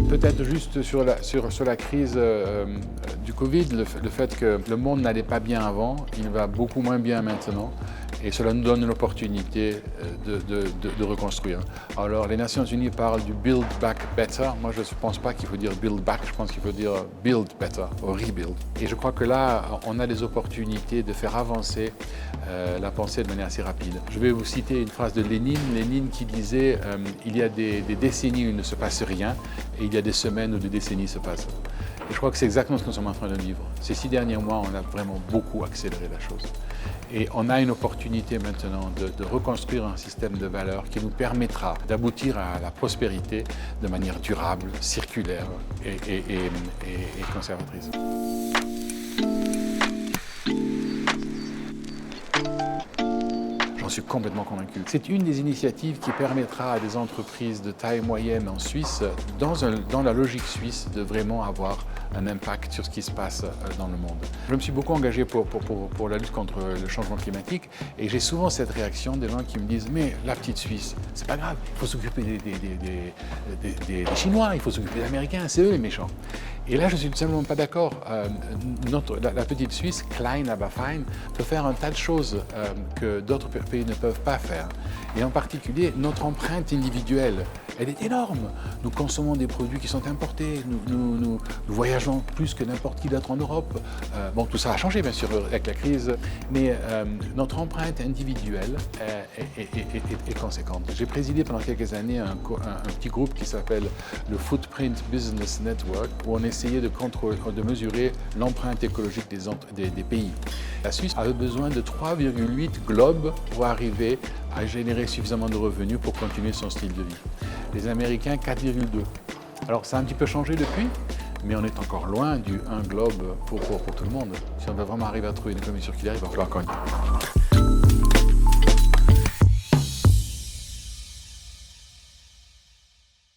Peut-être juste sur la crise du Covid, le fait que le monde n'allait pas bien avant, il va beaucoup moins bien maintenant. Et cela nous donne l'opportunité de reconstruire. Alors, les Nations Unies parlent du Build Back Better. Moi, je ne pense pas qu'il faut dire Build Back, je pense qu'il faut dire Build Better, ou Rebuild. Et je crois que là, on a des opportunités de faire avancer la pensée de manière assez rapide. Je vais vous citer une phrase de Lénine. Lénine qui disait il y a des décennies où il ne se passe rien, et il y a des semaines où des décennies se passent. Et je crois que c'est exactement ce que nous sommes en train de vivre. Ces 6 derniers mois, on a vraiment beaucoup accéléré la chose. Et on a une opportunité maintenant de reconstruire un système de valeurs qui nous permettra d'aboutir à la prospérité de manière durable, circulaire et conservatrice. J'en suis complètement convaincu. C'est une des initiatives qui permettra à des entreprises de taille moyenne en Suisse, dans la logique suisse, de vraiment avoir un impact sur ce qui se passe dans le monde. Je me suis beaucoup engagé pour la lutte contre le changement climatique et j'ai souvent cette réaction des gens qui me disent « Mais la petite Suisse, c'est pas grave, il faut s'occuper des Chinois, il faut s'occuper des Américains, c'est eux les méchants. » Et là, je ne suis tout simplement pas d'accord. La petite Suisse, klein aber fein, peut faire un tas de choses que d'autres pays ne peuvent pas faire. Et en particulier, notre empreinte individuelle, elle est énorme. Nous consommons des produits qui sont importés, nous voyageons plus que n'importe qui d'autre en Europe. Bon, tout ça a changé, bien sûr, avec la crise, mais notre empreinte individuelle est conséquente. J'ai présidé pendant quelques années un petit groupe qui s'appelle le Footprint Business Network, où on essayait de mesurer l'empreinte écologique des pays. La Suisse avait besoin de 3,8 globes pour arriver à générer suffisamment de revenus pour continuer son style de vie. Les Américains, 4,2. Alors, ça a un petit peu changé depuis, mais on est encore loin du 1 globe pour tout le monde. Si on veut vraiment arriver à trouver une économie circulaire, il va falloir encore une